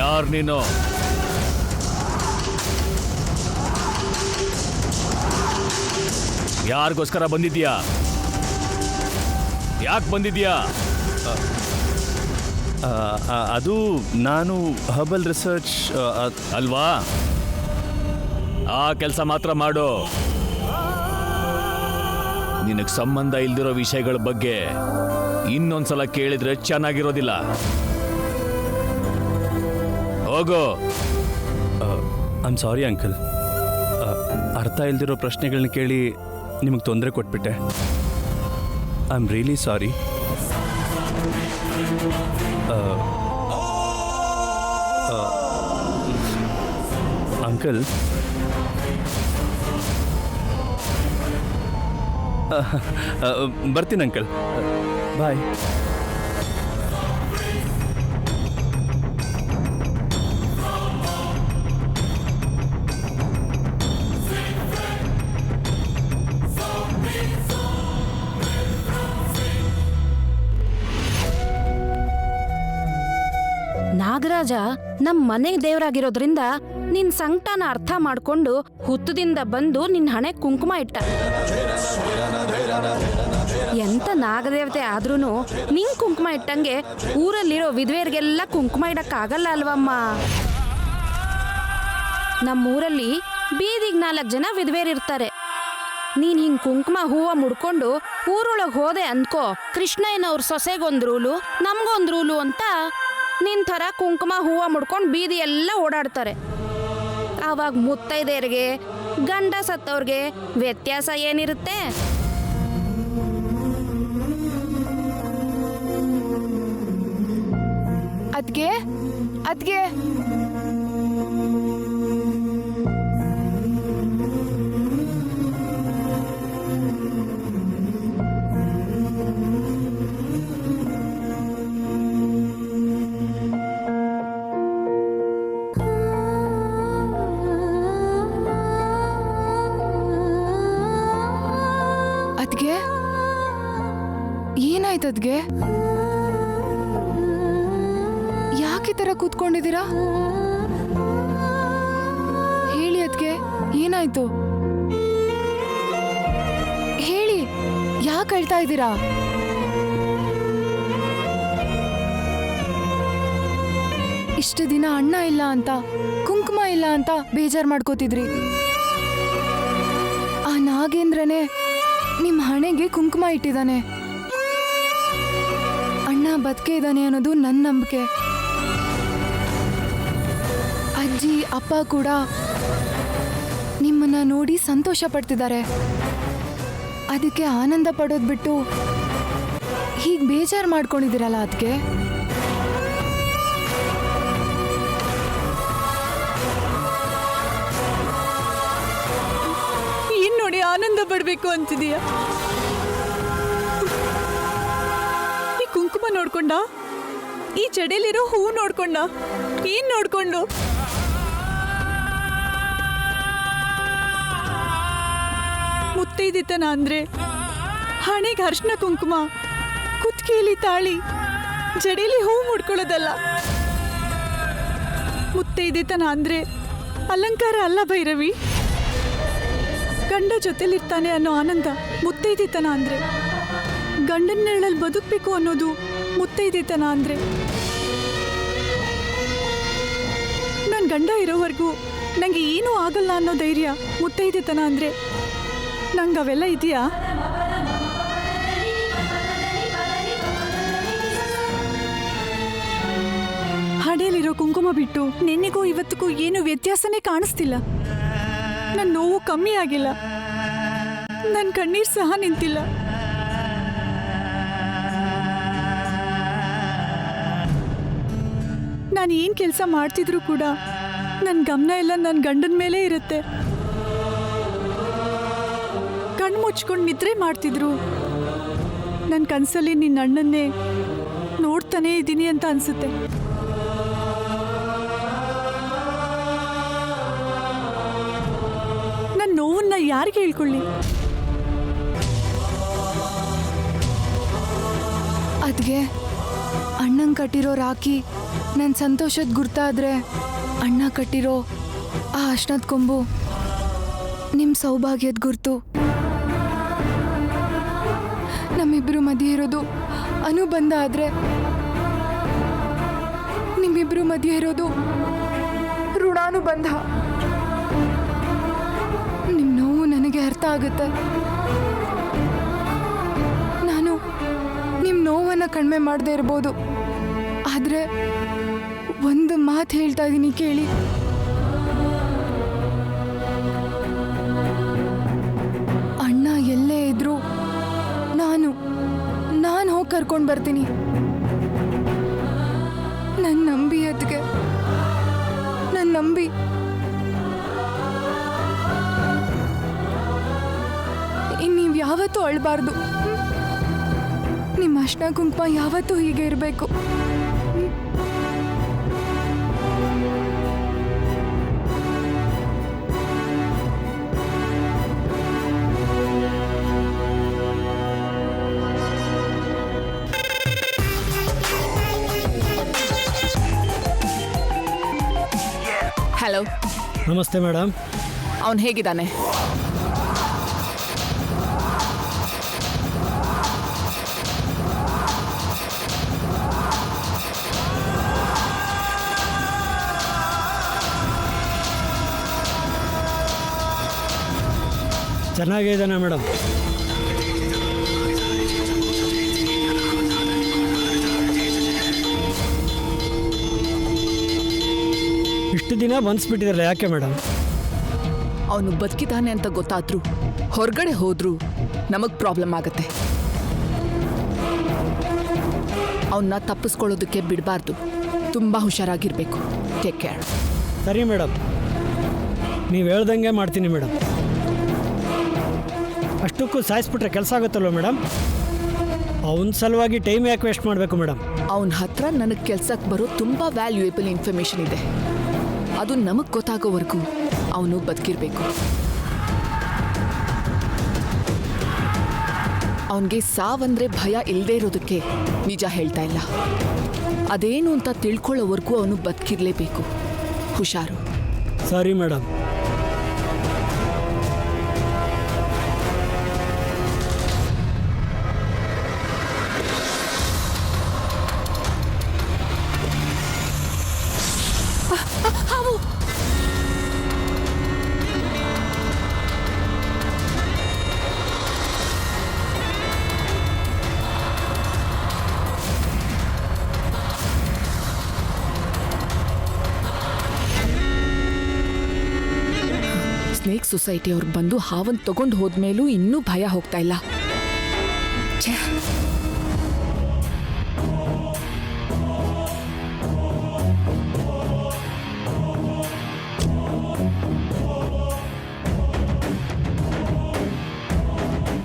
ಯಾರು ನೀನು? ಯಾರಿಗೋಸ್ಕರ ಬಂದಿದ್ಯಾ? ಯಾಕೆ ಬಂದಿದ್ಯಾ? ಅದು ನಾನು ಹರ್ಬಲ್ ರಿಸರ್ಚ್ ಅಲ್ವಾ? ಆ ಕೆಲಸ ಮಾತ್ರ ಮಾಡು. ನಿನಗೆ ಸಂಬಂಧ ಇಲ್ದಿರೋ ವಿಷಯಗಳ ಬಗ್ಗೆ ಇನ್ನೊಂದ್ಸಲ ಕೇಳಿದ್ರೆ ಚೆನ್ನಾಗಿರೋದಿಲ್ಲ. ಹೋಗೋ. I am sorry uncle. ಅರ್ಥ ಇಲ್ದಿರೋ ಪ್ರಶ್ನೆಗಳನ್ನ ಕೇಳಿ ನಿಮಗೆ ತೊಂದರೆ ಕೊಟ್ಬಿಟ್ಟೆ. I am really sorry. Uncle, ಬರ್ತೀನಿ ಅಂಕಲ್. ಬಾಯ್. ನಾಗರಾಜ ನಮ್ ಮನೆ ದೇವರಾಗಿರೋದ್ರಿಂದ ನಿನ್ ಸಂಕಟನ ಅರ್ಥ ಮಾಡ್ಕೊಂಡು ಹುತ್ತದಿಂದ ಬಂದು ನಿನ್ ಹಣೆ ಕುಂಕುಮ ಇಟ್ಟ. ಎಂತ ನಾಗದೇವತೆ ಆದ್ರೂನು ನಿಂಗ್ ಕುಂಕುಮ ಇಟ್ಟಂಗೆ ಊರಲ್ಲಿರೋ ವಿಧವೆಯರಿಗೆಲ್ಲ ಕುಂಕುಮ ಇಡಕ್ಕಾಗಲ್ಲ ಅಲ್ವಮ್ಮ? ನಮ್ಮೂರಲ್ಲಿ ಬೀದಿಗೆ 4 ಜನ ವಿಧವೆಯರಿರ್ತಾರೆ. ನೀನ್ ಹಿಂಗ್ ಕುಂಕುಮ ಹೂವ ಮುಡ್ಕೊಂಡು ಊರೊಳಗೆ ಹೋದೆ ಅಂದ್ಕೋ, ಕೃಷ್ಣಯ್ಯನವ್ರ ಸೊಸೆಗೊಂದ್ ರೂಲು ನಮ್ಗೊಂದ್ ರೂಲು ಅಂತ ನಿನ್ ಥರ ಕುಂಕುಮ ಹೂವ ಮುಡ್ಕೊಂಡು ಬೀದಿ ಎಲ್ಲ ಓಡಾಡ್ತಾರೆ. ಆವಾಗ ಮುತ್ತೈದೆಯರಿಗೆ ಗಂಡ ಸತ್ತವ್ರಿಗೆ ವ್ಯತ್ಯಾಸ ಏನಿರುತ್ತೆ? ಅದ್ಗೆ ಅದ್ಗೆ ಅದ್ಗೆ ಏನಾಯ್ತದ್ಗೆ? ಯಾಕೆ ತರ ಕೂತ್ಕೊಂಡಿದ್ದೀರಾ? ಹೇಳಿ ಅದ್ಗೆ, ಏನಾಯ್ತು? ಹೇಳಿ, ಯಾಕೆ ಅಳ್ತಾ ಇದ್ದೀರಾ? ಇಷ್ಟು ದಿನ ಅಣ್ಣ ಇಲ್ಲ ಅಂತ, ಕುಂಕುಮ ಇಲ್ಲ ಅಂತ ಬೇಜಾರ್ ಮಾಡ್ಕೋತಿದ್ರಿ. ಆ ನಾಗೇಂದ್ರನೇ ನಿಮ್ ಹಣೆಗೆ ಕುಂಕುಮ ಇಟ್ಟಿದ್ದಾನೆ. ಅಣ್ಣ ಬದುಕೆ ಇದ್ದಾನೆ ಅನ್ನೋದು ನನ್ನ ನಂಬಿಕೆ. ಅಜ್ಜಿ ಅಪ್ಪ ಕೂಡ ನಿಮ್ಮನ್ನ ನೋಡಿ ಸಂತೋಷ ಪಡ್ತಿದ್ದಾರೆ. ಅದಕ್ಕೆ ಆನಂದ ಪಡೋದ್ ಬಿಟ್ಟು ಹೀಗೆ ಬೇಜಾರು ಮಾಡ್ಕೊಂಡಿದ್ದೀರಲ್ಲ ಅದಕ್ಕೆ. ಏನ್ ನೋಡಿ ಆನಂದ ಪಡ್ಬೇಕು ಅಂತಿದೀಯ? ಈ ಕುಂಕುಮ ನೋಡ್ಕೊಂಡ? ಈ ಜಡೆಲಿರೋ ಹೂವು ನೋಡ್ಕೊಂಡ? ಏನ್ ನೋಡ್ಕೊಂಡು? ಮುತ್ತೈದಿತನ ಅಂದ್ರೆ ಹಣೆಗೆ ಅರ್ಶಿನ ಕುಂಕುಮ, ಕುತ್ತಿಗೆಯಲ್ಲಿ ತಾಳಿ, ಜಡೆಲಿ ಹೂವು ಮುಡ್ಕೊಳ್ಳೋದಲ್ಲ. ಮುತ್ತೈದಿತನ ಅಂದ್ರೆ ಅಲಂಕಾರ ಅಲ್ಲ ಭೈರವಿ. ಗಂಡ ಜೊತೆಲಿರ್ತಾನೆ ಅನ್ನೋ ಆನಂದ ಮುತ್ತೈದಿತನ ಅಂದ್ರೆ. ಗಂಡನ ನೆರಳಲ್ಲಿ ಬದುಕಬೇಕು ಅನ್ನೋದು ಮುತ್ತೈದಿತನ ಅಂದ್ರೆ. ನನ್ನ ಗಂಡ ಇರೋವರೆಗೂ ನಂಗೆ ಏನೂ ಆಗಲ್ಲ ಅನ್ನೋ ಧೈರ್ಯ ಮುತ್ತೈದಿತನ ಅಂದ್ರೆ. ನಂಗೆ ಅವೆಲ್ಲ ಇದೆಯಾ? ಹಣೆಯಲ್ಲಿರೋ ಕುಂಕುಮ ಬಿಟ್ಟು ನಿನ್ನೆಗೂ ಇವತ್ತಿಗೂ ಏನು ವ್ಯತ್ಯಾಸನೇ ಕಾಣಿಸ್ತಿಲ್ಲ. ನನ್ನ ನೋವು ಕಮ್ಮಿ ಆಗಿಲ್ಲ, ನನ್ನ ಕಣ್ಣೀರು ಸಹ ನಿಂತಿಲ್ಲ. ನಾನು ಏನು ಕೆಲಸ ಮಾಡ್ತಿದ್ರು ಕೂಡ ನನ್ನ ಗಮನ ಎಲ್ಲ ನನ್ನ ಗಂಡನ ಮೇಲೆ ಇರುತ್ತೆ. ಕಣ್ಣು ಮುಚ್ಕೊಂಡು ನಿದ್ರೆ ಮಾಡ್ತಿದ್ರು. ನನ್ನ ಕನಸಲ್ಲಿ ನಿನ್ನ ಅಣ್ಣನ್ನೇ ನೋಡ್ತಾನೇ ಇದ್ದೀನಿ ಅಂತ ಅನ್ಸುತ್ತೆ. ನನ್ನ ನೋವನ್ನ ಯಾರಿಗೆ ಹೇಳ್ಕೊಳ್ಳಿ? ಅದ್ಗೆ ಅಣ್ಣಂಗೆ ಕಟ್ಟಿರೋ ರಾಖಿ ನನ್ನ ಸಂತೋಷದ ಗುರ್ತಾದ್ರೆ ಅಣ್ಣ ಕಟ್ಟಿರೋ ಆ ಅರ್ಶನದ ಕೊಂಬು ನಿಮ್ಮ ಸೌಭಾಗ್ಯದ ಗುರ್ತು. ನಮ್ಮಿಬ್ರು ಮಧ್ಯೆ ಇರೋದು ಅನುಬಂಧ ಆದ್ರೆ ನಿಮ್ಮಿಬ್ರು ಮಧ್ಯೆ ಇರೋದು ಋಣಾನುಬಂಧ. ನಿಮ್ಮ ನೋವು ನನಗೆ ಅರ್ಥ ಆಗುತ್ತೆ. ನಾನು ನಿಮ್ಮ ನೋವನ್ನು ಕಡಿಮೆ ಮಾಡದೇ ಇರ್ಬೋದು, ಆದರೆ ಒಂದು ಮಾತು ಹೇಳ್ತಾ ಇದ್ದೀನಿ ಕೇಳಿ. ಅಣ್ಣ ಎಲ್ಲೇ ಇದ್ರು ನಾನು ಹೋಗಿ ಕರ್ಕೊಂಡು ಬರ್ತೀನಿ. ನನ್ನ ನಂಬಿ ಅದಕ್ಕೆ ನನ್ನ ನಂಬಿ. ನೀವು ಯಾವತ್ತೂ ಅಳಬಾರ್ದು. ನಿಮ್ಮ ಅರ್ಶಿನ ಕುಂಕುಮ ಯಾವತ್ತೂ ಹೀಗೆ ಇರಬೇಕು. ಹಲೋ, ನಮಸ್ತೆ ಮೇಡಮ್. ಅವನು ಹೇಗಿದ್ದಾನೆ? ಚೆನ್ನಾಗಿದ್ದಾನೆ ಮೇಡಮ್. ಇಷ್ಟು ದಿನ ಬಂದ್ಸ್ಬಿಟ್ಟಿದ್ರಲ್ಲ, ಯಾಕೆ ಮೇಡಮ್? ಅವನು ಬದುಕಿದ್ದಾನೆ ಅಂತ ಗೊತ್ತಾದ್ರೂ ಹೊರಗಡೆ ಹೋದ್ರೂ ನಮಗೆ ಪ್ರಾಬ್ಲಮ್ ಆಗತ್ತೆ. ಅವನ್ನ ತಪ್ಪಿಸ್ಕೊಳ್ಳೋದಕ್ಕೆ ಬಿಡಬಾರ್ದು. ತುಂಬ ಹುಷಾರಾಗಿರ್ಬೇಕು. Take care. ಸರಿ ಮೇಡಮ್, ನೀವು ಹೇಳ್ದಂಗೆ ಮಾಡ್ತೀನಿ ಮೇಡಮ್. ಅಷ್ಟಕ್ಕೂ ಸಾಯಿಸ್ಬಿಟ್ರೆ ಕೆಲಸ ಆಗುತ್ತಲ್ವ ಮೇಡಮ್? ಅವನ ಸಲುವಾಗಿ ಟೈಮ್ ಯಾಕೆ ವೇಸ್ಟ್ ಮಾಡಬೇಕು ಮೇಡಮ್? ಅವನ ಹತ್ರ ನನಗೆ ಕೆಲ್ಸಕ್ಕೆ ಬರೋ ತುಂಬ ವ್ಯಾಲ್ಯೂಯೇಬಲ್ ಇನ್ಫಾರ್ಮೇಷನ್ ಇದೆ. ಅದು ನಮಗೆ ಗೊತ್ತಾಗೋವರೆಗೂ ಅವನು ಬದುಕಿರ್ಬೇಕು. ಅವನಿಗೆ ಸಾವಂದ್ರೆ ಭಯ ಇಲ್ಲದೆ ಇರೋದಕ್ಕೆ ನಿಜ ಹೇಳ್ತಾ ಇಲ್ಲ. ಅದೇನು ಅಂತ ತಿಳ್ಕೊಳ್ಳೋವರೆಗೂ ಅವನು ಬದುಕಿರ್ಲೇಬೇಕು. ಹುಷಾರು. ಸರಿ ಮೇಡಮ್. ಸ್ನೇಕ್ ಸೊಸೈಟಿ ಅವ್ರು ಬಂದು ಹಾವನ್ನು ತಗೊಂಡು ಹೋದ್ಮೇಲೂ ಇನ್ನೂ ಭಯ ಹೋಗ್ತಾ ಇಲ್ಲ. ಛೇ,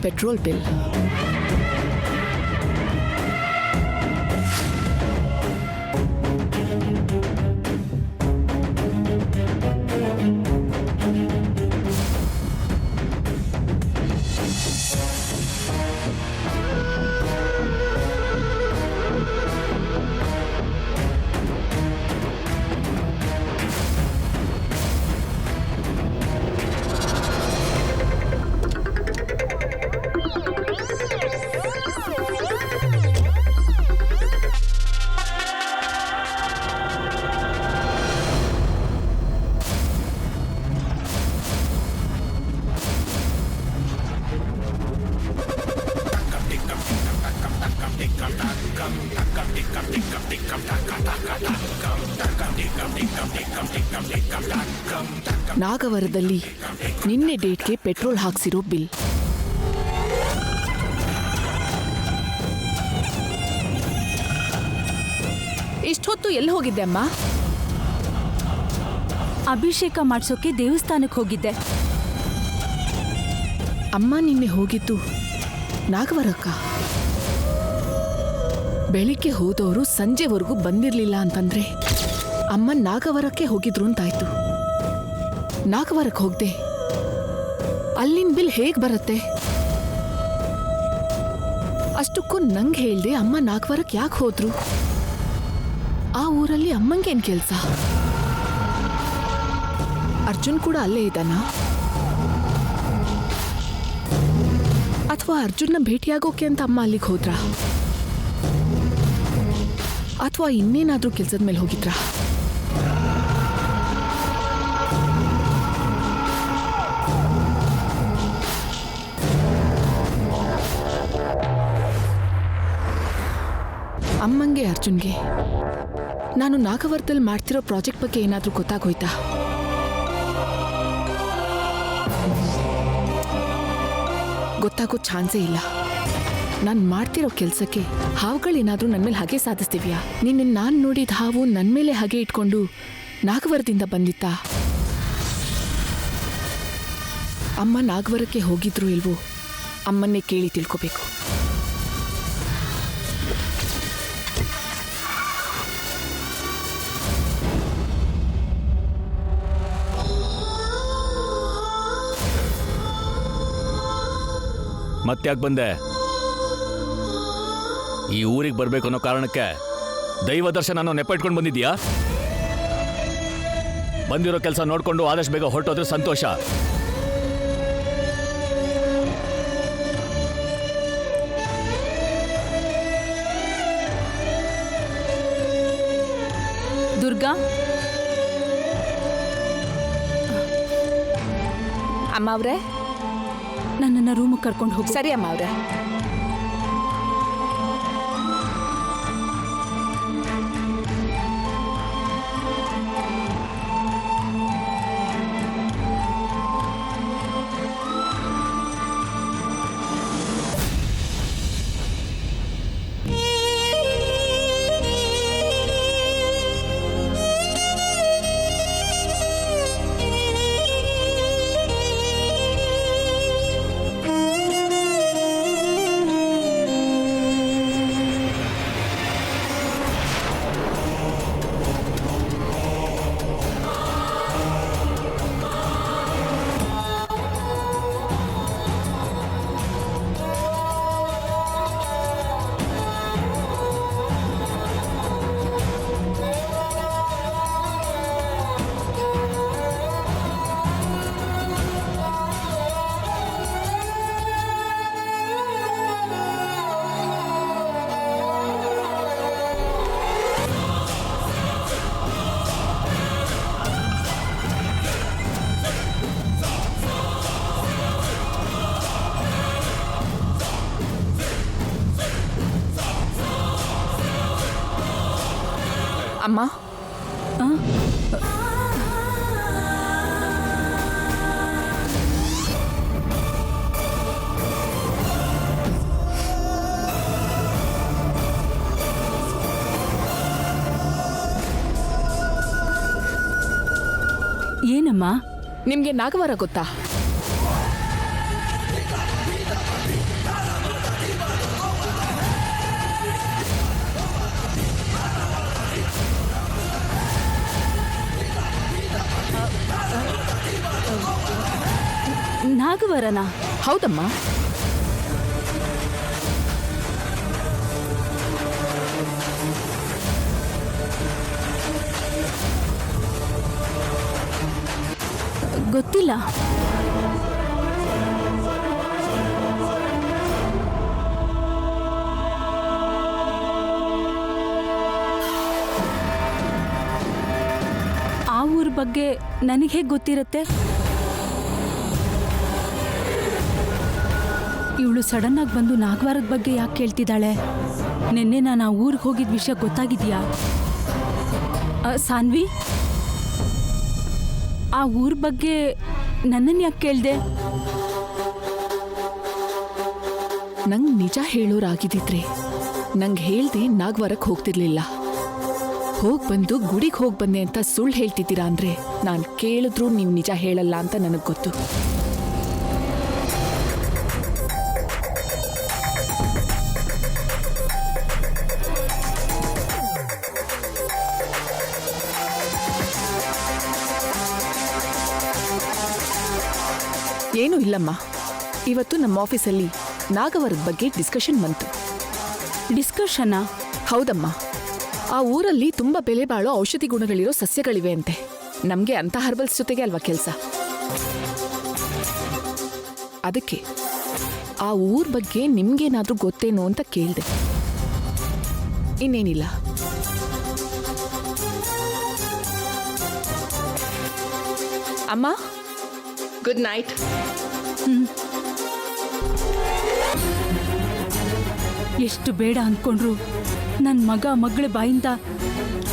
ಪೆಟ್ರೋಲ್ ಬಿಲ್. ನಾಗವರದಲ್ಲಿ ನಿನ್ನೆ ಡೇಟ್ಗೆ ಪೆಟ್ರೋಲ್ ಹಾಕ್ಸಿರೋ ಬಿಲ್. ಇಷ್ಟೊತ್ತು ಎಲ್ಲಿ ಹೋಗಿದ್ದೆ ಅಮ್ಮ? ಅಭಿಷೇಕ ಮಾಡ್ಸೋಕೆ ದೇವಸ್ಥಾನಕ್ಕೆ ಹೋಗಿದ್ದೆ. ಅಮ್ಮ ನಿನ್ನೆ ಹೋಗಿದ್ದು ನಾಗವರಕ್ಕ. ಬೆಳಿಗ್ಗೆ ಹೋದವರು ಸಂಜೆವರೆಗೂ ಬಂದಿರಲಿಲ್ಲ ಅಂತಂದ್ರೆ ಅಮ್ಮ ನಾಗವರಕ್ಕೆ ಹೋಗಿದ್ರು ಅಂತಾಯ್ತು. ನಾಗವರಕ್ಕೆ ಹೋಗ್ದೆ ಅಲ್ಲಿನ ಬಿಲ್ ಹೇಗ್ ಬರುತ್ತೆ? ಅಷ್ಟಕ್ಕೂ ನಂಗೆ ಹೇಳ್ದೆ ಅಮ್ಮ ನಾಗವರಕ್ಕೆ ಯಾಕೆ ಹೋದ್ರು? ಆ ಊರಲ್ಲಿ ಅಮ್ಮಂಗೇನ್ ಕೆಲ್ಸ? ಅರ್ಜುನ್ ಕೂಡ ಅಲ್ಲೇ ಇದ್ದಾನಾ? ಅಥವಾ ಅರ್ಜುನ್ನ ಭೇಟಿಯಾಗೋಕೆ ಅಂತ ಅಮ್ಮ ಅಲ್ಲಿಗೆ ಹೋದ್ರಾ? ಅಥವಾ ಇನ್ನೇನಾದ್ರೂ ಕೆಲ್ಸದ ಮೇಲೆ ಹೋಗಿದ್ರಾ? ಅಮ್ಮಂಗೆ ಅರ್ಜುನ್ಗೆ ನಾನು ನಾಗವರದಲ್ಲಿ ಮಾಡ್ತಿರೋ ಪ್ರಾಜೆಕ್ಟ್ ಬಗ್ಗೆ ಏನಾದರೂ ಗೊತ್ತಾಗೋಯ್ತಾ? ಗೊತ್ತಾಗೋ ಚಾನ್ಸೇ ಇಲ್ಲ. ನಾನು ಮಾಡ್ತಿರೋ ಕೆಲಸಕ್ಕೆ ಹಾವುಗಳೇನಾದರೂ ನನ್ನ ಮೇಲೆ ಹಾಗೆ ಸಾಧಿಸ್ತೀವ್ಯಾ? ನಿನ್ನ ನಾನು ನೋಡಿದ ಹಾವು ನನ್ನ ಮೇಲೆ ಹಾಗೆ ಇಟ್ಕೊಂಡು ನಾಗವರದಿಂದ ಬಂದಿತ್ತಾ? ಅಮ್ಮ ನಾಗವರಕ್ಕೆ ಹೋಗಿದ್ರು ಇಲ್ವೋ ಅಮ್ಮನ್ನೇ ಕೇಳಿ ತಿಳ್ಕೋಬೇಕು. ಮತ್ತ್ಯಾಕೆ ಬಂದೆ? ಈ ಊರಿಗೆ ಬರ್ಬೇಕು ಅನ್ನೋ ಕಾರಣಕ್ಕೆ ದೈವ ದರ್ಶನ ನೆಪ ಇಟ್ಕೊಂಡು ಬಂದಿದ್ಯಾ? ಬಂದಿರೋ ಕೆಲಸ ನೋಡ್ಕೊಂಡು ಆದಷ್ಟು ಬೇಗ ಹೊರಟೋದ್ರೆ ಸಂತೋಷ. ದುರ್ಗಾ, ಅಮ್ಮ ಅವ್ರೆ, ನನ್ನನ್ನು ರೂಮಿಗೆ ಕರ್ಕೊಂಡು ಹೋಗು. ಸರಿ ಅಮ್ಮ ಅವ್ರೆ. ಅಮ್ಮ, ಏನಮ್ಮ? ನಿಮ್ಗೆ ನಾಗವರ ಗೊತ್ತಾ? ನಾಗವರನ? ಹೌದಮ್ಮ. ಗೊತ್ತಿಲ್ಲ. ಆ ಊರ ಬಗ್ಗೆ ನನಗೆ ಹೇಗೆ ಗೊತ್ತಿರುತ್ತೆ? ಇವಳು ಸಡನ್ ಆಗಿ ಬಂದು ನಾಗವಾರದ ಬಗ್ಗೆ ಯಾಕೆ ಕೇಳ್ತಿದ್ದಾಳೆ? ನಿನ್ನೆ ನಾನು ಆ ಊರಿಗೆ ಹೋಗಿದ್ದ ವಿಷಯ ಗೊತ್ತಾಗಿದೆಯಾ? ಸಾನ್ವಿ, ಆ ಊರ ಬಗ್ಗೆ ನನ್ನನ್ನು ಯಾಕೆ ಕೇಳಿದೆ? ನಂಗೆ ನಿಜ ಹೇಳೋರಾಗಿದ್ದಿದ್ರೆ ನಂಗೆ ಹೇಳ್ದೆ ನಾಗವರಕ್ಕೆ ಹೋಗ್ತಿರ್ಲಿಲ್ಲ. ಬಂದು ಗುಡಿಗೆ ಹೋಗಿ ಬಂದೆ ಅಂತ ಸುಳ್ಳು ಹೇಳ್ತಿದ್ದೀರಾ ಅಂದ್ರೆ ನಾನು ಕೇಳಿದ್ರೂ ನೀವು ನಿಜ ಹೇಳಲ್ಲ ಅಂತ ನನಗೆ ಗೊತ್ತು. ಏನೂ ಇಲ್ಲಮ್ಮ, ಇವತ್ತು ನಮ್ಮ ಆಫೀಸಲ್ಲಿ ನಾಗವರದ ಬಗ್ಗೆ ಡಿಸ್ಕಷನ್ ಬಂತು. ಡಿಸ್ಕಷನಾ? ಹೌದಮ್ಮ, ಆ ಊರಲ್ಲಿ ತುಂಬಾ ಬೆಲೆ ಬಾಳೋ ಔಷಧಿ ಗುಣಗಳಿರೋ ಸಸ್ಯಗಳಿವೆ ಅಂತೆ. ನಮ್ಗೆ ಅಂತ ಹರ್ಬಲ್ಸ್ ಜೊತೆಗೆ ಅಲ್ವಾ ಕೆಲಸ. ಅದಕ್ಕೆ ಆ ಊರ್ ಬಗ್ಗೆ ನಿಮ್ಗೇನಾದ್ರೂ ಗೊತ್ತೇನೋ ಅಂತ ಕೇಳ್ದೆ. ಇನ್ನೇನಿಲ್ಲ. ಅಮ್ಮ, ಗುಡ್ ನೈಟ್. ಎಷ್ಟು ಬೇಡ ಅಂದ್ಕೊಂಡ್ರು ನನ್ನ ಮಗಳ ಬಾಯಿಂದ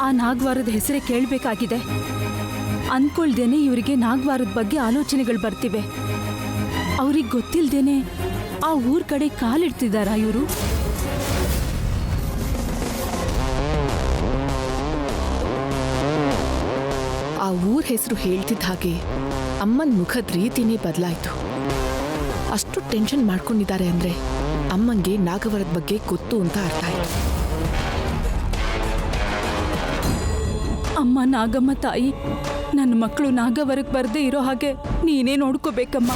ಆ ನಾಗವಾರದ ಹೆಸರೇ ಕೇಳಬೇಕಾಗಿದೆ. ಅಂದ್ಕೊಳ್ದೇನೆ ಇವರಿಗೆ ನಾಗವಾರದ ಬಗ್ಗೆ ಆಲೋಚನೆಗಳು ಬರ್ತಿವೆ. ಅವ್ರಿಗೆ ಗೊತ್ತಿಲ್ದೇನೆ ಆ ಊರ್ ಕಡೆ ಕಾಲಿಡ್ತಿದ್ದಾರಾ ಇವರು? ಆ ಊರ್ ಹೆಸರು ಹೇಳ್ತಿದ್ದ ಹಾಗೆ ಅಮ್ಮನ ಮುಖದ ರೀತಿನೇ ಬದಲಾಯಿತು. ಅಷ್ಟು ಟೆನ್ಷನ್ ಮಾಡ್ಕೊಂಡಿದ್ದಾರೆ ಅಂದ್ರೆ ಅಮ್ಮಂಗೆ ನಾಗವರದ ಬಗ್ಗೆ ಗೊತ್ತು ಅಂತ ಅರ್ಥ ಆಯ್ತು. ಅಮ್ಮ ನಾಗಮ್ಮ ತಾಯಿ, ನನ್ನ ಮಕ್ಕಳು ನಾಗವರಕ್ಕೆ ಬರದೇ ಇರೋ ಹಾಗೆ ನೀನೇ ನೋಡ್ಕೋಬೇಕಮ್ಮ.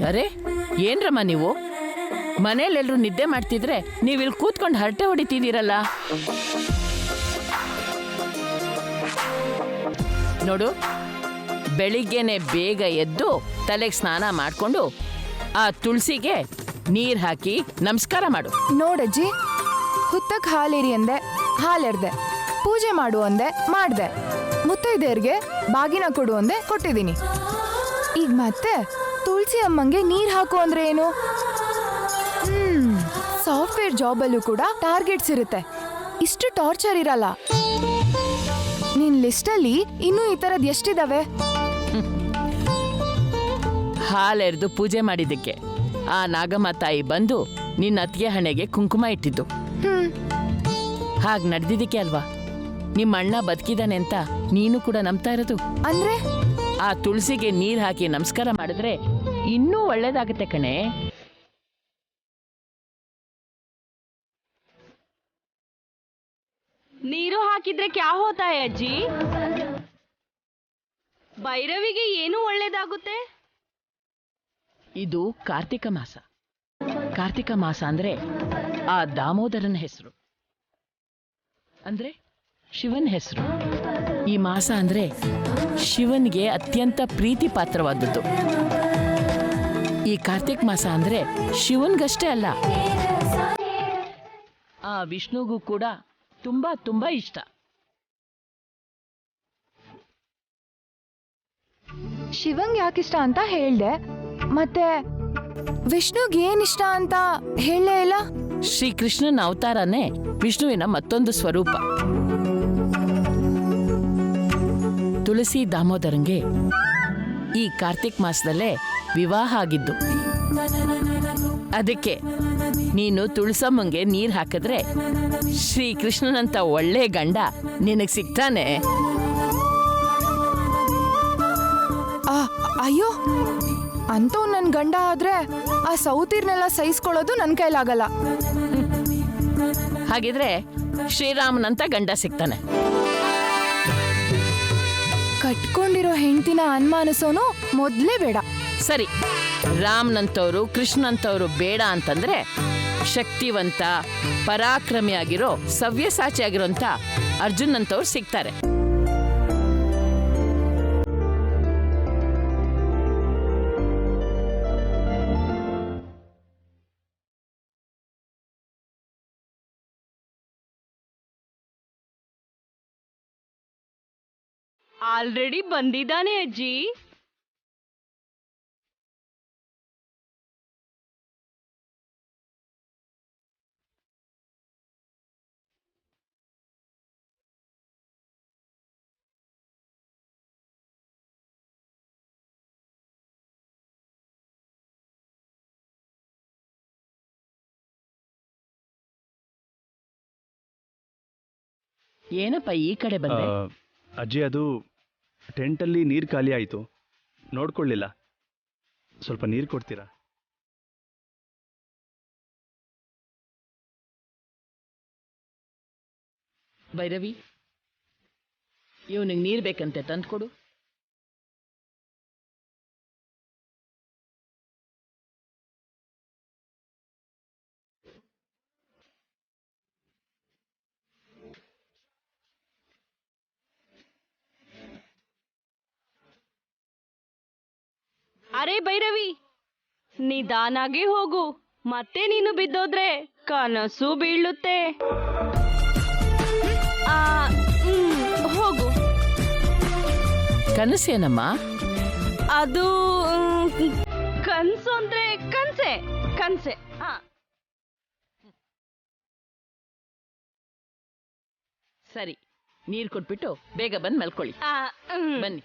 ಅರೆ ಏನ್ರಮ್ಮ ನೀವು ಮನೇಲೆಲ್ಲರೂ ನಿದ್ದೆ ಮಾಡ್ತಿದ್ರೆ ನೀವಿಲ್ಲಿ ಕೂತ್ಕೊಂಡು ಹರಟೆ ಹೊಡಿತಿದ್ದೀರಲ್ಲ. ನೋಡು, ಬೆಳಿಗ್ಗೆನೆ ಬೇಗ ಎದ್ದು ತಲೆಗೆ ಸ್ನಾನ ಮಾಡಿಕೊಂಡು ಆ ತುಳಸಿಗೆ ನೀರು ಹಾಕಿ ನಮಸ್ಕಾರ ಮಾಡು. ನೋಡಜ್ಜಿ, ಹುತ್ತಕ್ಕೆ ಹಾಲೇರಿ ಅಂದೆ, ಹಾಲೆರ್ದೆ. ಪೂಜೆ ಮಾಡು ಅಂದೆ, ಮಾಡ್ದೆ. ಮುತ್ತೈದೆಯರ್ಗೆ ಬಾಗಿನ ಕೊಡು ಅಂದೆ, ಕೊಟ್ಟಿದ್ದೀನಿ. ಈಗ ಮತ್ತೆ ತುಳಸಿ ಅಮ್ಮಂಗೆ ನೀರ್ ಹಾಕು ಅಂದ್ರೆ ಏನು? ಸಾಫ್ಟ್ವೇರ್ ಜಾಬಲ್ಲೂ ಕೂಡ ಟಾರ್ಗೆಟ್ಸ್ ಇರುತ್ತೆ. ಇಷ್ಟು ಟಾರ್ಚರ್ ಇರಲ್ಲ. ನಿನ್ ಲಿಸ್ಟಲ್ಲಿ ಇನ್ನೂ ಈ ಥರದ್ ಎಷ್ಟಿದಾವೆ? ಹಾಲೆರೆದು ಪೂಜೆ ಮಾಡಿದ್ದಕ್ಕೆ ಆ ನಾಗಮ್ಮ ತಾಯಿ ಬಂದು ನಿನ್ನ ಅತ್ತಿಗೆ ಹಣೆಗೆ ಕುಂಕುಮ ಇಟ್ಟಿದ್ದು. ಹಾಗೆ ನಡೆದಿದ್ದಕ್ಕೆ ಅಲ್ವಾ ನಿಮ್ಮ ಅಣ್ಣ ಬದುಕಿದಾನೆ ಅಂತ ನೀನು ಕೂಡ ನಂಬ್ತಾ ಇರೋದು. ಅಂದ್ರೆ ಆ ತುಳಸಿಗೆ ನೀರ್ ಹಾಕಿ ನಮಸ್ಕಾರ ಮಾಡಿದ್ರೆ ಇನ್ನೂ ಒಳ್ಳೇದಾಗುತ್ತೆ ಕಣೆ. ನೀರು ಹಾಕಿದ್ರೆ ಕ್ಯಾ ಹೋತಾ ಹೈ ಅಜ್ಜಿ? ಭೈರವಿಗೆ ಏನು ಒಳ್ಳೇದಾಗುತ್ತೆ? ಇದು ಕಾರ್ತಿಕ ಮಾಸ. ಕಾರ್ತಿಕ ಮಾಸ ಅಂದ್ರೆ ಆ ದಾಮೋದರನ ಹೆಸರು, ಅಂದ್ರೆ ಶಿವನ ಹೆಸರು. ಈ ಮಾಸ ಅಂದ್ರೆ ಶಿವನ್ಗೆ ಅತ್ಯಂತ ಪ್ರೀತಿ ಪಾತ್ರವಾದದ್ದು. ಈ ಕಾರ್ತಿಕ್ ಮಾಸ ಅಂದ್ರೆ ಶಿವನ್ಗಷ್ಟೇ ಅಲ್ಲ, ಆ ವಿಷ್ಣುಗೂ ಕೂಡ ತುಂಬಾ ತುಂಬಾ ಇಷ್ಟ. ಶಿವಂಗ್ ಯಾಕಿಷ್ಟ ಅಂತ ಹೇಳ್ದೆ, ಮತ್ತೆ ವಿಷ್ಣುಗ್ ಏನಿಷ್ಟ ಅಂತ ಹೇಳಲೇ ಇಲ್ಲ. ಶ್ರೀಕೃಷ್ಣನ ಅವತಾರನೇ ವಿಷ್ಣುವಿನ ಮತ್ತೊಂದು ಸ್ವರೂಪ. ತುಳಸಿ ದಾಮೋದರಂಗೆ ಈ ಕಾರ್ತಿಕ್ ಮಾಸದಲ್ಲೇ ವಿವಾಹ ಆಗಿದ್ದು. ಅದಕ್ಕೆ ನೀನು ತುಳಸಮ್ಮಂಗೆ ನೀರ್ ಹಾಕಿದ್ರೆ ಶ್ರೀಕೃಷ್ಣನಂತ ಒಳ್ಳೆ ಗಂಡ ನಿನಗೆ ಸಿಗ್ತಾನೆ. ಅಯ್ಯೋ, ಅಂತೂ ನನ್ ಗಂಡ ಆದ್ರೆ ಆ ಸೌತೀರ್ನೆಲ್ಲ ಸಹಿಸ್ಕೊಳ್ಳೋದು ನನ್ ಕೈಲಾಗಲ್ಲ. ಹಾಗಿದ್ರೆ ಶ್ರೀರಾಮನಂತ ಗಂಡ ಸಿಗ್ತಾನೆ. ಕಟ್ಕೊಂಡಿರೋ ಹೆಂಡತಿನ ಅನುಮಾನಿಸೋನು ಮೊದ್ಲೇ ಬೇಡ. ಸರಿ, ರಾಮ್ನಂತವ್ರು ಕೃಷ್ಣಂತವ್ರು ಬೇಡ ಅಂತಂದ್ರೆ ಶಕ್ತಿವಂತ ಪರಾಕ್ರಮಿಯಾಗಿರೋ ಸವ್ಯಸಾಚಿ ಆಗಿರೋಂಥ ಅರ್ಜುನ್ ಅಂತವ್ರು ಸಿಗ್ತಾರೆ. ಆಲ್ರೆಡಿ ಬಂದಿದ್ದಾನೆ ಅಜ್ಜಿ. ಏನಪ್ಪ ಈ ಕಡೆ ಬಂದೆ? ಅಜ್ಜಿ, ಅದು ಟೆಂಟಲ್ಲಿ ನೀರು ಖಾಲಿ ಆಯಿತು, ನೋಡ್ಕೊಳ್ಳಿಲ್ಲ. ಸ್ವಲ್ಪ ನೀರು ಕೊಡ್ತೀರಾ? ಭೈರವಿ, ಇವನಿಗೆ ನೀರು ಬೇಕಂತೆ ತಂದ್ಕೊಡು. ಅರೆ ಭೈರವಿ, ನಿಧಾನಾಗಿ ಹೋಗು, ಮತ್ತೆ ನೀನು ಬಿದ್ದೋದ್ರೆ ಕನಸು ಬೀಳುತ್ತೆ. ಹೋಗು. ಕನಸೇನಮ್ಮ? ಅದು ಕನ್ಸು ಅಂದ್ರೆ ಕನ್ಸೆ ಕನ್ಸೆ. ಸರಿ, ನೀರು ಕೊಟ್ಬಿಟ್ಟು ಬೇಗ ಬಂದು ಮಲ್ಕೊಳ್ಳಿ. ಬನ್ನಿ.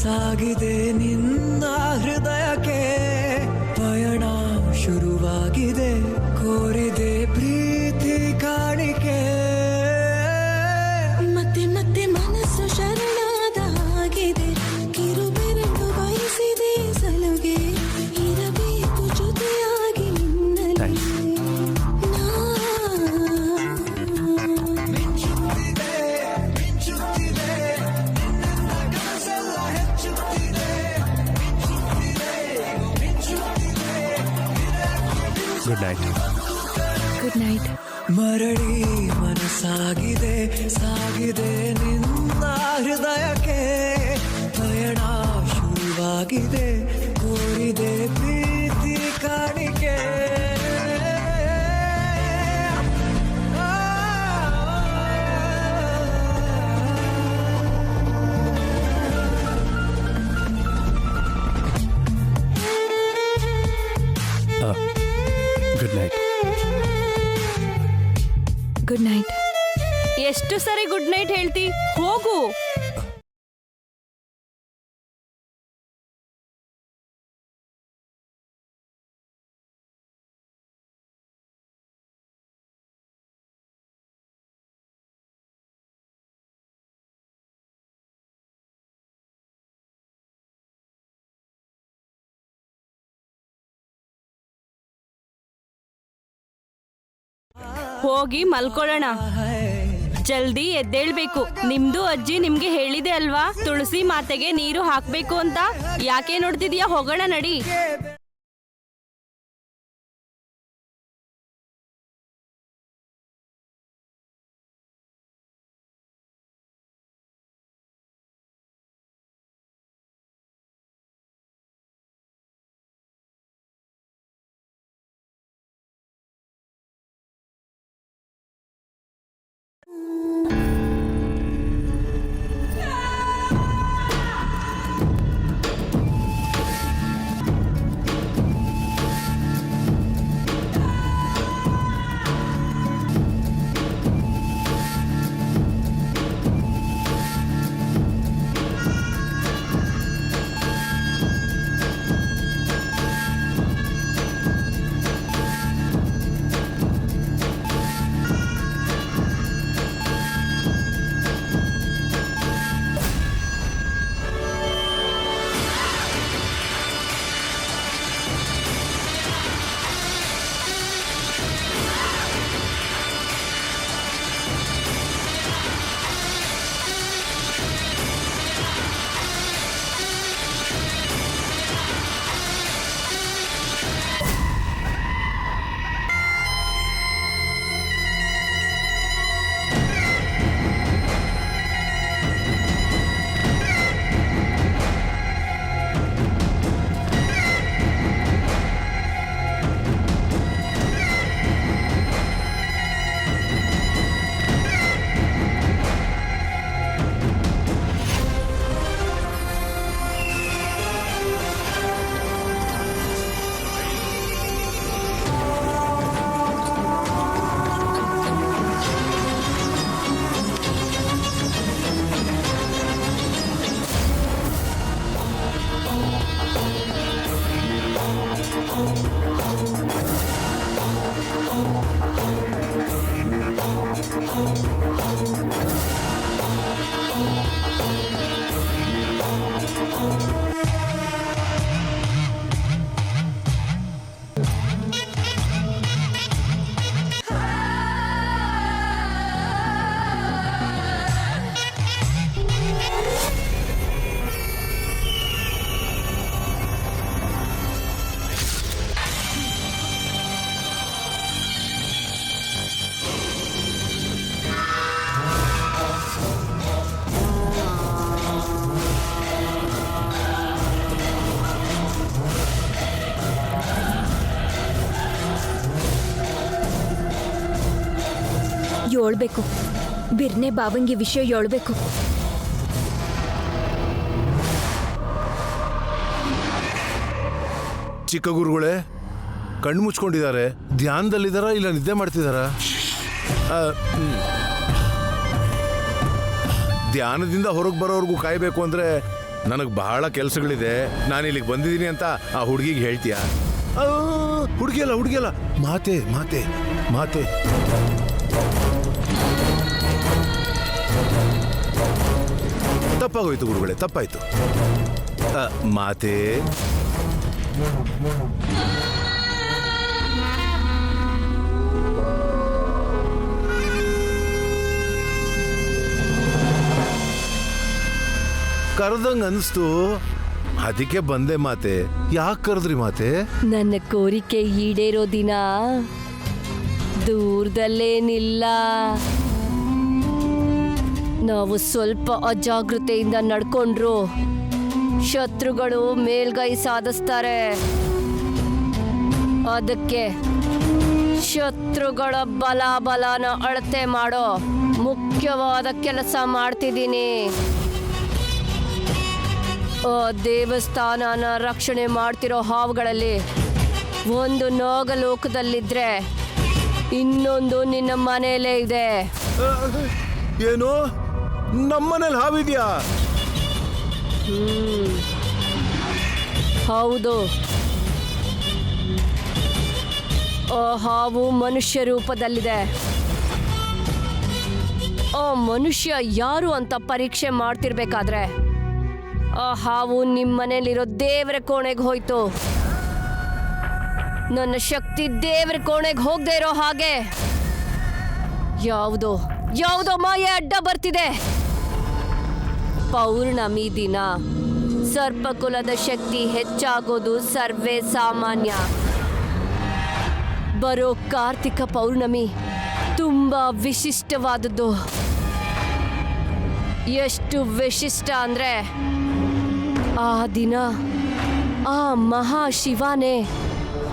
ಸಾಗಿದೆ ನಿನ್ನ ಹೃದಯಕ್ಕೆ, ಪಯಣ ಶುರುವಾಗಿದೆ, ಕೋರಿದೆ ಪ್ರೀತಿ ಕಾಣಿಕೆ. ಮತ್ತೆ ಮತ್ತೆ ಮನಸ್ಸು ಶರಣಾದ ಹಾಗಿದೆ, ಕಿರುಬೆರಳು ಬಯಸಿದೆ ಸಲುಗೆ, ಇರಬೇಕು ಜೊತೆಯಾಗಿ ನಿನ್ನಲ್ಲಿ. Good night. Good night. ಮರಳಿ ಮನಸ್ಸಾಗಿದೆ, ಸಾಗಿದೆ ನಿನ್ನ ಹೃದಯಕ್ಕೆ, ಪಯಣ ಶುರುವಾಗಿದೆ, ಕೋರಿದೆ ಪ್ರೀತಿ ಕಾಣಿಕೆ. Good night. Good night. ಎಷ್ಟು ಸರಿ ಗುಡ್ ನೈಟ್ ಹೇಳ್ತಿ? ಹೋಗು. ಹೋಗಿ ಮಲ್ಕೊಳ್ಳೋಣ. ಜಲ್ದಿ ಎದ್ದೇಳ್ಬೇಕು. ನಿಮ್ದು ಅಜ್ಜಿ ನಿಮ್ಗೆ ಹೇಳಿದೆ ಅಲ್ವಾ, ತುಳಸಿ ಮಾತೆಗೆ ನೀರು ಹಾಕ್ಬೇಕು ಅಂತ. ಯಾಕೆ ನೋಡ್ತಿದ್ಯಾ? ಹೋಗೋಣ ನಡಿ. ಹೇಳ್ಬೇಕು, ಬಿರ್ನೆ ಬಾವಂಗೆ ವಿಷಯ ಹೇಳ್ಬೇಕು. ಚಿಕ್ಕ ಗುರುಗಳೇ ಕಣ್ಣು ಮುಚ್ಕೊಂಡಿದ್ದಾರೆ, ಧ್ಯಾನದಲ್ಲಿದ್ದಾರಾ ಇಲ್ಲ ನಿದ್ದೆ ಮಾಡ್ತಿದ್ದಾರಾ? ಧ್ಯಾನದಿಂದ ಹೊರಗೆ ಬರೋರ್ಗೂ ಕಾಯಬೇಕು ಅಂದರೆ ನನಗೆ ಬಹಳ ಕೆಲಸಗಳಿದೆ, ನಾನು ಇಲ್ಲಿಗೆ ಬಂದಿದ್ದೀನಿ ಅಂತ ಆ ಹುಡುಗಿಗೆ ಹೇಳ್ತೀಯಾ? ಹುಡುಗಿಯಲ್ಲ ಮಾತೆ ಮಾತೆ ಮಾತೆ ತಪ್ಪಾಗೋಯ್ತು ಗುರುಗಳೇ, ತಪ್ಪಾಯ್ತು. ಮಾತೆ ಕರೆದಂಗ ಅನಿಸ್ತು, ಅದಕ್ಕೆ ಬಂದೆ ಮಾತೆ. ಯಾಕೆ ಕರೆದ್ರಿ ಮಾತೆ? ನನ್ನ ಕೋರಿಕೆ ಈಡೇರೋ ದಿನ ದೂರದಲ್ಲೇನಿಲ್ಲ. ನಾವು ಸ್ವಲ್ಪ ಅಜಾಗೃತೆಯಿಂದ ನಡ್ಕೊಂಡ್ರು ಶತ್ರುಗಳು ಮೇಲ್ಗೈ ಸಾಧಿಸ್ತಾರೆ. ಅದಕ್ಕೆ ಶತ್ರುಗಳ ಬಲನ ಅಳತೆ ಮಾಡೋ ಮುಖ್ಯವಾದ ಕೆಲಸ ಮಾಡ್ತಿದ್ದೀನಿ. ದೇವಸ್ಥಾನನ ರಕ್ಷಣೆ ಮಾಡ್ತಿರೋ ಹಾವುಗಳಲ್ಲಿ ಒಂದು ನಾಗಲೋಕದಲ್ಲಿದ್ರೆ ಇನ್ನೊಂದು ನಿನ್ನ ಮನೆಯಲ್ಲೇ ಇದೆ. ಏನು, ನಮ್ಮನೇಲಿ ಹಾವಿದ್ಯಾ? ಹೌದು, ಆ ಹಾವು ಮನುಷ್ಯ ರೂಪದಲ್ಲಿದೆ. ಆ ಮನುಷ್ಯ ಯಾರು ಅಂತ ಪರೀಕ್ಷೆ ಮಾಡ್ತಿರ್ಬೇಕಾದ್ರೆ ಆ ಹಾವು ನಿಮ್ಮನೇಲಿರೋ ದೇವರ ಕೋಣೆಗೆ ಹೋಯ್ತು. ನನ್ನ ಶಕ್ತಿ ದೇವರ ಕೋಣೆಗೆ ಹೋಗದೆ ಇರೋ ಹಾಗೆ ಯಾವುದೋ ಮಾಯೆ ಅಡ್ಡ ಬರ್ತಿದೆ. ಪೌರ್ಣಮಿ ದಿನ ಸರ್ಪಕುಲದ ಶಕ್ತಿ ಹೆಚ್ಚಾಗೋದು ಸರ್ವೇ ಸಾಮಾನ್ಯ. ಬರೋ ಕಾರ್ತಿಕ ಪೌರ್ಣಮಿ ತುಂಬಾ ವಿಶಿಷ್ಟವಾದದ್ದು. ಎಷ್ಟು ವಿಶಿಷ್ಟ ಅಂದ್ರೆ ಆ ದಿನ ಆ ಮಹಾಶಿವನೇ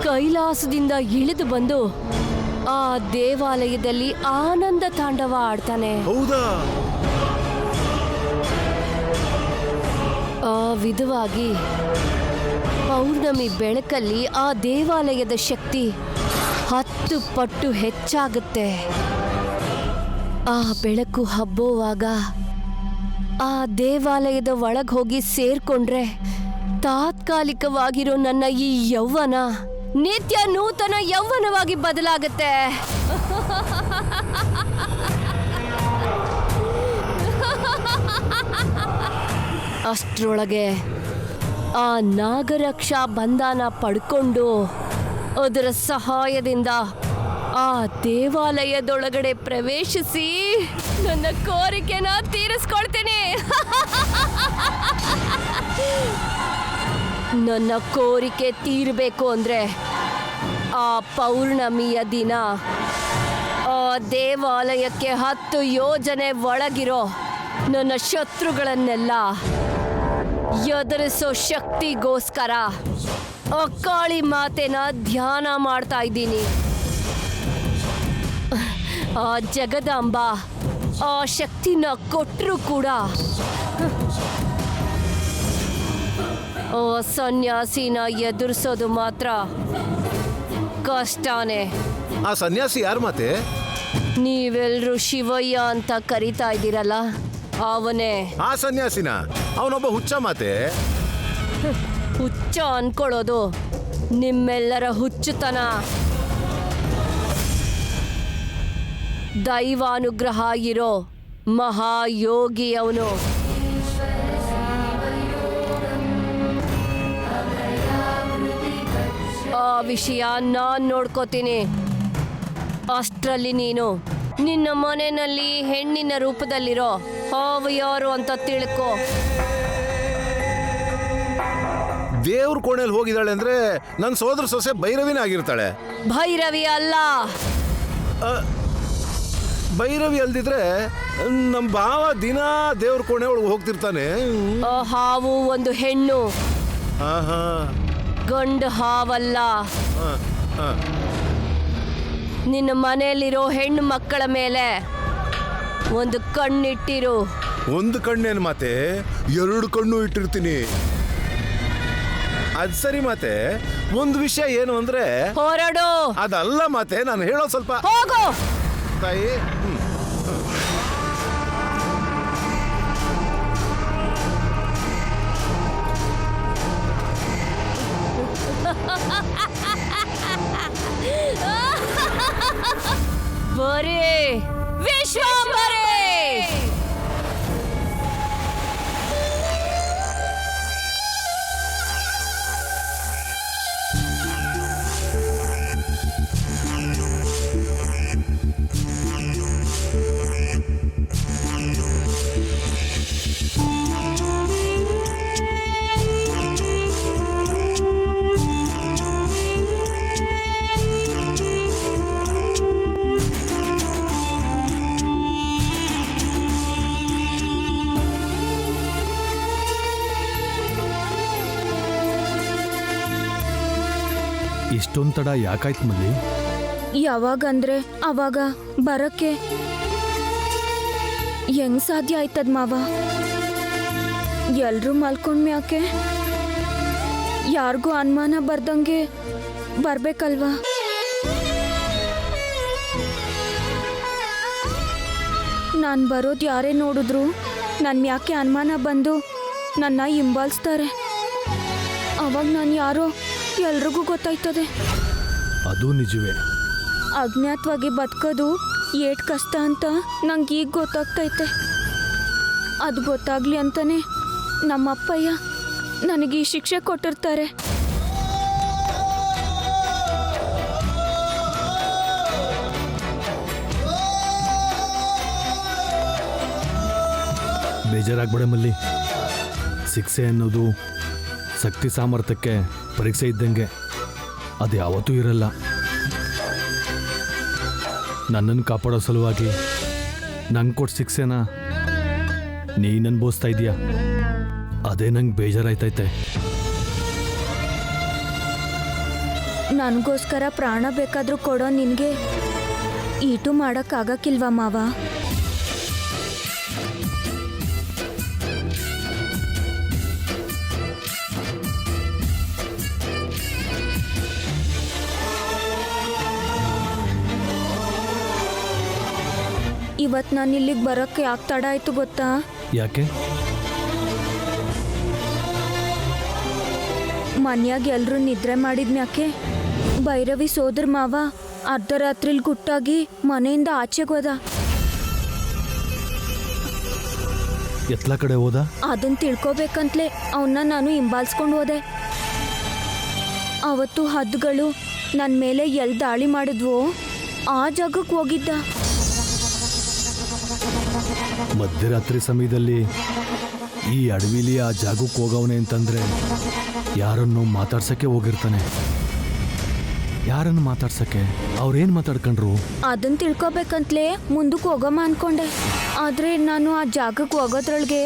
ಕೈಲಾಸದಿಂದ ಇಳಿದು ಬಂದು ಆ ದೇವಾಲಯದಲ್ಲಿ ಆನಂದ ತಾಂಡವ ಆಡ್ತಾನೆ. ಹೌದಾ? ಆ ವಿಧವಾಗಿ ಪೌರ್ಣಮಿ ಬೆಳಕಲ್ಲಿ ಆ ದೇವಾಲಯದ ಶಕ್ತಿ 10 ಪಟ್ಟು ಹೆಚ್ಚಾಗುತ್ತೆ. ಆ ಬೆಳಕು ಹಬ್ಬುವಾಗ ಆ ದೇವಾಲಯದ ಒಳಗೆ ಹೋಗಿ ಸೇರ್ಕೊಂಡ್ರೆ ತಾತ್ಕಾಲಿಕವಾಗಿರೋ ನನ್ನ ಈ ಯೌವನ ನಿತ್ಯ ನೂತನ ಯೌವನವಾಗಿ ಬದಲಾಗುತ್ತೆ. ಅಷ್ಟರೊಳಗೆ ಆ ನಾಗರಕ್ಷಾ ಬಂಧನ ಪಡ್ಕೊಂಡು ಅದರ ಸಹಾಯದಿಂದ ಆ ದೇವಾಲಯದೊಳಗಡೆ ಪ್ರವೇಶಿಸಿ ನನ್ನ ಕೋರಿಕೆನ ತೀರಿಸ್ಕೊಳ್ತೀನಿ. ನನ್ನ ಕೋರಿಕೆ ತೀರಬೇಕು ಅಂದ್ರೆ ಆ ಪೌರ್ಣಮಿಯ ದಿನ ಆ ದೇವಾಲಯಕ್ಕೆ 10 ಯೋಜನೆ ಒಳಗಿರೋ ನನ್ನ ಶತ್ರುಗಳನ್ನೆಲ್ಲ ಎದುರಿಸೋ ಶಕ್ತಿಗೋಸ್ಕರ ಆ ಕಾಳಿ ಮಾತೆನ ಧ್ಯಾನ ಮಾಡ್ತಾ ಇದ್ದೀನಿ. ಆ ಜಗದಾಂಬ ಆ ಶಕ್ತಿನ ಕೊಟ್ಟರು ಕೂಡ ಆ ಸನ್ಯಾಸಿನ ಎದುರಿಸೋದು ಮಾತ್ರ ಕಷ್ಟನೇ. ಆ ಸನ್ಯಾಸಿ ಯಾರು ಮಾತೆ? ನೀವೆಲ್ರೂ ಶಿವಯ್ಯ ಅಂತ ಕರೀತಾ ಇದ್ದೀರಲ್ಲ, ಅವನೇ. ಆ ಸನ್ಯಾಸಿನ? ಅವನೊಬ್ಬ ಹುಚ್ಚ ಮಾತೆ. ಹುಚ್ಚ ಅನ್ಕೊಳ್ಳೋದು ನಿಮ್ಮೆಲ್ಲರ ಹುಚ್ಚುತನ. ದೈವಾನುಗ್ರಹ ಇರೋ ಮಹಾಯೋಗಿ ಅವನು. ಆ ವಿಷಯ ನಾನ್ ನೋಡ್ಕೋತೀನಿ. ಅಷ್ಟರಲ್ಲಿ ನೀನು ನಿನ್ನ ಮನೆಯಲ್ಲಿ ಹೆಣ್ಣಿನ ರೂಪದಲ್ಲಿರೋ ಹಾವು ಯಾರು ಅಂತ ತಿಳ್ಕೊ. ದೇವ್ರ ಕೋಣೆಯಲ್ಲಿ ಹೋಗಿದ್ದಾಳೆ ಅಂದ್ರೆ ನನ್ನ ಸೋದರ ಸೊಸೆ ಭೈರವಿನೇ ಆಗಿರ್ತಾಳೆ. ಭೈರವಿ ಅಲ್ಲ. ಭೈರವಿ ಅಲ್ದಿದ್ರೆ ನಮ್ಮ ಭಾವ ದಿನ ದೇವ್ರ ಕೋಣೆ ಒಳಗೆ ಹೋಗ್ತಿರ್ತಾನೆ. ಆ ಹಾವು ಒಂದು ಹೆಣ್ಣು, ಗಂಡು ಹಾವಲ್ಲ. ನಿನ್ನ ಮನೆಯಲ್ಲಿರೋ ಹೆಣ್ಣು ಮಕ್ಕಳ ಮೇಲೆ ಒಂದು ಕಣ್ಣಿಟ್ಟಿರು. ಒಂದು ಕಣ್ಣೇನು ಮಾತೆ, 2 ಕಣ್ಣು ಇಟ್ಟಿರ್ತೀನಿ. ಅದ್ ಸರಿ ಮಾತೆ, ಒಂದು ವಿಷಯ ಏನು ಅಂದ್ರೆ ಹೊರಡು. ಅದಲ್ಲ ಮಾತೆ, ನಾನು ಹೇಳೋ ಸ್ವಲ್ಪ ಹೋಗು ತಾಯಿ. ಬರೀ ವಿಶ್ವಂಬರೇ. ಇಷ್ಟೊಂದು ತಡ ಯಾಕಾಯ್ತು ಮಲ್ಲಿ? ಯಾವಾಗಂದ್ರೆ ಅವಾಗ ಬರಕ್ಕೆ ಹೆಂಗ್ ಸಾಧ್ಯ ಆಯ್ತದ ಮಾವ? ಎಲ್ರೂ ಮಲ್ಕೊಂಡ್ಮ್ಯಾಕೆ ಯಾರಿಗೂ ಅನುಮಾನ ಬರ್ದಂಗೆ ಬರ್ಬೇಕಲ್ವಾ? ನಾನು ಬರೋದು ಯಾರೇ ನೋಡಿದ್ರು ನನ್ನ ಯಾಕೆ ಅನುಮಾನ ಬಂದು ನನ್ನ ಹಿಂಬಾಲಿಸ್ತಾರೆ. ಅವಾಗ ನಾನು ಯಾರೋ ಎಲ್ರಿಗೂ ಗೊತ್ತಾಯ್ತದೆ. ಅದು ನಿಜವೇ. ಅಜ್ಞಾತವಾಗಿ ಬದುಕೋದು ಏಟ್ ಕಷ್ಟ ಅಂತ ನಂಗೆ ಈಗ ಗೊತ್ತಾಗ್ತೈತೆ. ಅದು ಗೊತ್ತಾಗ್ಲಿ ಅಂತಾನೆ ನಮ್ಮಪ್ಪಯ್ಯ ನನಗೆ ಈ ಶಿಕ್ಷೆ ಕೊಟ್ಟಿರ್ತಾರೆ. ಬೇಜಾರಾಗ್ಬೇಡ ಮಲ್ಲಿ. ಶಿಕ್ಷೆ ಅನ್ನೋದು ಶಕ್ತಿ ಸಾಮರ್ಥ್ಯಕ್ಕೆ ಪರೀಕ್ಷೆ ಇದ್ದಂಗೆ, ಅದು ಯಾವತ್ತೂ ಇರಲ್ಲ. ನನ್ನನ್ನು ಕಾಪಾಡೋ ಸಲುವಾಗಿ ನಂಗೆ ಕೊಟ್ಟು ಶಿಕ್ಷೆನ ನೀನು ಅನ್ಭವಿಸ್ತಾ ಇದೀಯಾ, ಅದೇ ನಂಗೆ ಬೇಜಾರಾಯ್ತೈತೆ. ನನಗೋಸ್ಕರ ಪ್ರಾಣ ಬೇಕಾದರೂ ಕೊಡೋ ನಿನಗೆ ಈಟು ಮಾಡೋಕ್ಕಾಗಕ್ಕಿಲ್ವಾ ಮಾವ? ಇವತ್ತು ನಾನು ಇಲ್ಲಿಗೆ ಬರೋಕ್ಕೆ ಯಾಕೆ ತಡ ಆಯ್ತು ಗೊತ್ತಾ? ಯಾಕೆ? ಮನ್ಯಾಗ ಎಲ್ಲರೂ ನಿದ್ರೆ ಮಾಡಿದ್ಮ್ಯಾಕೆ ಭೈರವಿ ಸೋದರ ಮಾವ ಅರ್ಧರಾತ್ರಿಲಿ ಗುಟ್ಟಾಗಿ ಮನೆಯಿಂದ ಆಚೆಗೆ ಹೋದ. ಎತ್ಲ ಕಡೆ ಹೋದ? ಅದನ್ನ ತಿಳ್ಕೊಬೇಕಂತಲೇ ಅವನ್ನ ನಾನು ಹಿಂಬಾಲಿಸ್ಕೊಂಡು ಹೋದೆ. ಅವತ್ತು ಹದ್ದುಗಳು ನನ್ನ ಮೇಲೆ ಎಲ್ಲಿ ದಾಳಿ ಮಾಡಿದ್ವೋ ಆ ಜಾಗಕ್ಕೆ ಹೋಗಿದ್ದ. ಮಧ್ಯರಾತ್ರಿ ಸಮಯದಲ್ಲಿ ಈ ಅಡವಿಲಿ ಆ ಜಾಗಕ್ಕೆ ಹೋಗವನೆ ಅಂತಂದ್ರೆ ಯಾರನ್ನು ಮಾತಾಡ್ಸಕ್ಕೆ ಹೋಗಿರ್ತಾನೆ. ಯಾರನ್ನು ಮಾತಾಡ್ಸಕ್ಕೆ? ಅವ್ರೇನು ಮಾತಾಡ್ಕೊಂಡ್ರು? ಅದನ್ನ ತಿಳ್ಕೊಬೇಕಂತಲೇ ಮುಂದಕ್ಕೆ ಹೋಗಮ್ಮ ಅನ್ಕೊಂಡೆ. ಆದರೆ ನಾನು ಆ ಜಾಗಕ್ಕೆ ಹೋಗೋದ್ರೊಳಗೆ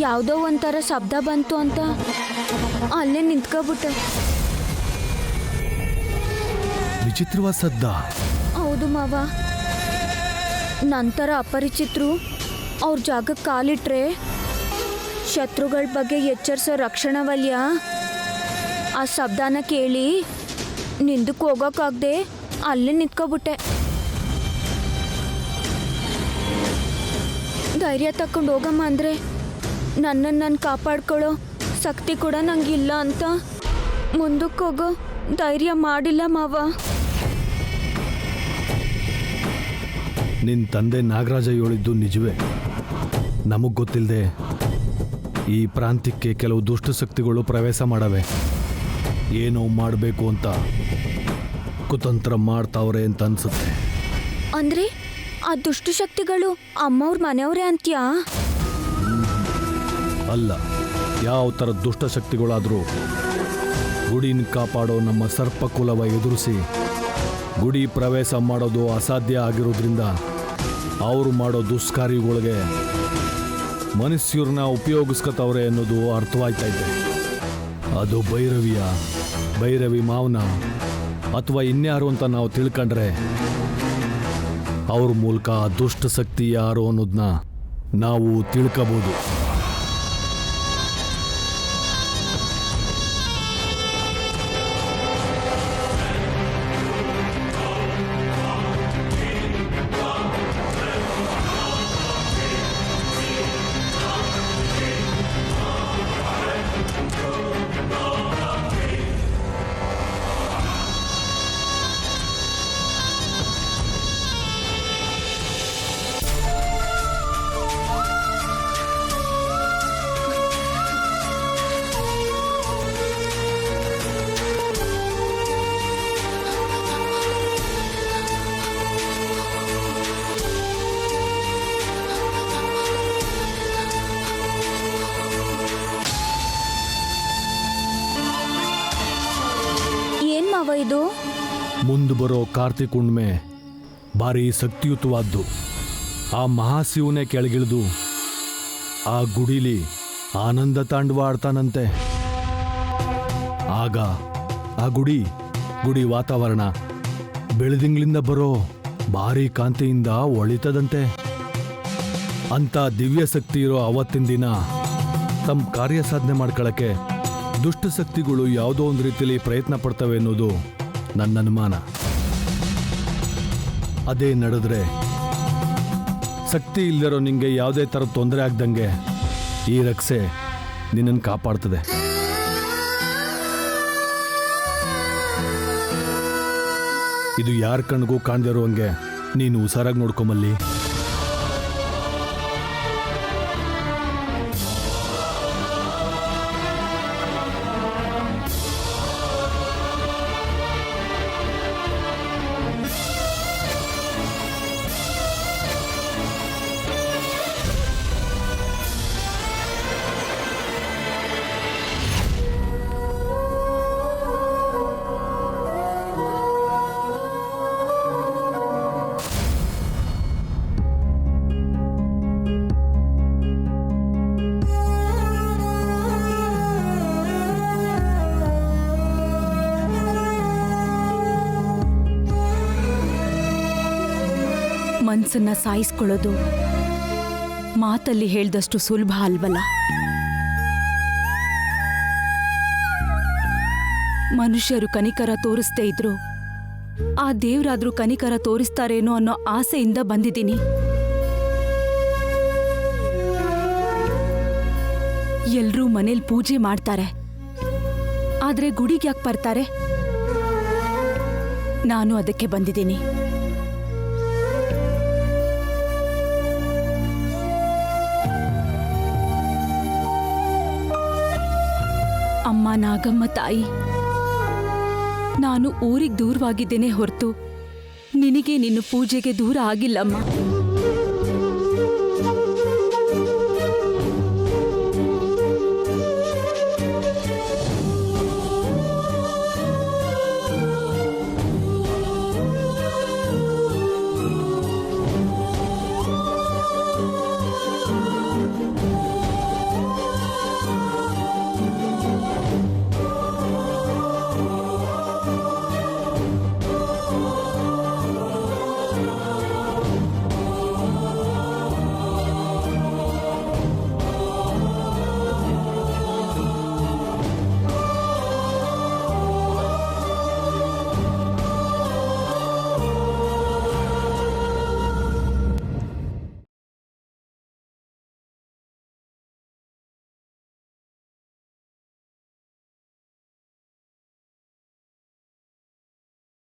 ಯಾವುದೋ ಒಂಥರ ಶಬ್ದ ಬಂತು ಅಂತ ಅಲ್ಲೇ ನಿಂತ್ಕೊಬಿಟ್ಟೆ. ವಿಚಿತ್ರವಾದ ಸದ್ದ? ಹೌದು ಮಾವ. ನಂತರ ಅಪರಿಚಿತರು ಅವ್ರ ಜಾಗಕ್ಕೆ ಕಾಲಿಟ್ರೆ ಶತ್ರುಗಳ ಬಗ್ಗೆ ಎಚ್ಚರಿಸೋ ರಕ್ಷಣಾ ವಲಯ ಆ ಶಬ್ದನ ಕೇಳಿ ನಿಂದಕ್ಕೆ ಹೋಗೋಕ್ಕಾಗದೆ ಅಲ್ಲೇ ನಿಂತ್ಕೊಬಿಟ್ಟೆ. ಧೈರ್ಯ ತಕೊಂಡು ಹೋಗಮ್ಮ ಅಂದರೆ ನನ್ನನ್ನು ನಾನು ಕಾಪಾಡ್ಕೊಳ್ಳೋ ಶಕ್ತಿ ಕೂಡ ನಂಗಿಲ್ಲ ಅಂತ ಮುಂದಕ್ಕೆ ಹೋಗೋ ಧೈರ್ಯ ಮಾಡಿಲ್ಲ ಮಾವ. ನಿನ್ನ ತಂದೆ ನಾಗರಾಜ ಹೇಳಿದ್ದು ನಿಜವೇ. ನಮಗೆ ಗೊತ್ತಿಲ್ಲದೆ ಈ ಪ್ರಾಂತ್ಯಕ್ಕೆ ಕೆಲವು ದುಷ್ಟಶಕ್ತಿಗಳು ಪ್ರವೇಶ ಮಾಡವೆ. ಏನೋ ಮಾಡಬೇಕು ಅಂತ ಕುತಂತ್ರ ಮಾಡ್ತಾವ್ರೆ ಅಂತ ಅನ್ಸುತ್ತೆ. ಅಂದ್ರೆ ಆ ದುಷ್ಟಶಕ್ತಿಗಳು ಅಮ್ಮವ್ರ ಮನೆಯವ್ರೆ ಅಂತ್ಯಾ? ಅಲ್ಲ, ಯಾವ ಥರ ದುಷ್ಟಶಕ್ತಿಗಳಾದರೂ ಗುಡಿನ ಕಾಪಾಡೋ ನಮ್ಮ ಸರ್ಪಕುಲವ ಎದುರಿಸಿ ಗುಡಿ ಪ್ರವೇಶ ಮಾಡೋದು ಅಸಾಧ್ಯ ಆಗಿರೋದ್ರಿಂದ ಅವರು ಮಾಡೋ ದುಷ್ಕಾರ್ಯಗಳಿಗೆ ಮನುಷ್ಯರನ್ನ ಉಪಯೋಗಿಸ್ಕೊತವ್ರೆ ಅನ್ನೋದು ಅರ್ಥವಾಯ್ತೈತೆ. ಅದು ಭೈರವಿ ಮಾವನ ಅಥವಾ ಇನ್ಯಾರು ಅಂತ ನಾವು ತಿಳ್ಕೊಂಡ್ರೆ ಅವ್ರ ಮೂಲಕ ಆ ದುಷ್ಟಶಕ್ತಿ ಯಾರು ಅನ್ನೋದನ್ನ ನಾವು ತಿಳ್ಕೋಬೋದು. ಇದು ಮುಂದೆ ಬರೋ ಕಾರ್ತಿಕ್ ಹುಣ್ಣಿಮೆ ಭಾರಿ ಶಕ್ತಿಯುತವಾದ್ದು. ಆ ಮಹಾಶಿವನೇ ಕೆಳಗಿಳಿದು ಆ ಗುಡಿಲಿ ಆನಂದ ತಾಂಡವ ಆಡ್ತಾನಂತೆ. ಆಗ ಆ ಗುಡಿ ವಾತಾವರಣ ಬೆಳದಿಂಗಳಿಂದ ಬರೋ ಭಾರಿ ಕಾಂತಿಯಿಂದ ಒಳಿತದಂತೆ. ಅಂತ ದಿವ್ಯ ಶಕ್ತಿ ಇರೋ ಅವತ್ತಿನ ದಿನ ತಮ್ಮ ಕಾರ್ಯ ಸಾಧನೆ ಮಾಡ್ಕೊಳ್ಳೋಕ್ಕೆ ದುಷ್ಟಶಕ್ತಿಗಳು ಯಾವುದೋ ಒಂದು ರೀತಿಯಲ್ಲಿ ಪ್ರಯತ್ನ ಪಡ್ತವೆ ಅನ್ನೋದು ನನ್ನ ಅನುಮಾನ. ಅದೇ ನಡೆದ್ರೆ ಶಕ್ತಿ ಇಲ್ಲದಿರೋ ನಿಂಗೆ ಯಾವುದೇ ಥರ ತೊಂದರೆ ಆಗ್ದಂಗೆ ಈ ರಕ್ಷೆ ನಿನ್ನನ್ನು ಕಾಪಾಡ್ತದೆ. ಇದು ಯಾರ ಕಣ್ಗೂ ಕಾಣದೇ ಇರುವಂಗೆ ನೀನು ಹುಷಾರಾಗಿ ನೋಡ್ಕೊಂಬಲ್ಲಿ. ಮನ್ಸನ್ನ ಸಾಯಿಸ್ಕೊಳ್ಳೋದು ಮಾತಲ್ಲಿ ಹೇಳ್ದಷ್ಟು ಸುಲಭ ಅಲ್ವಲ್ಲ. ಮನುಷ್ಯರು ಕನಿಕರ ತೋರಿಸ್ದೇ ಇದ್ರು ಆ ದೇವ್ರಾದ್ರೂ ಕನಿಕರ ತೋರಿಸ್ತಾರೇನೋ ಅನ್ನೋ ಆಸೆಯಿಂದ ಬಂದಿದ್ದೀನಿ. ಎಲ್ರೂ ಮನೇಲಿ ಪೂಜೆ ಮಾಡ್ತಾರೆ, ಆದ್ರೆ ಗುಡಿಗೆ ಯಾಕೆ ಬರ್ತಾರೆ? ನಾನು ಅದಕ್ಕೆ ಬಂದಿದ್ದೀನಿ. ಅಮ್ಮ ನಾಗಮ್ಮ ತಾಯಿ, ನಾನು ಊರಿಗೆ ದೂರವಾಗಿದ್ದೇನೆ ಹೊರತು ನಿನಗೆ ನಿನ್ನ ಪೂಜೆಗೆ ದೂರ ಆಗಿಲ್ಲಮ್ಮ.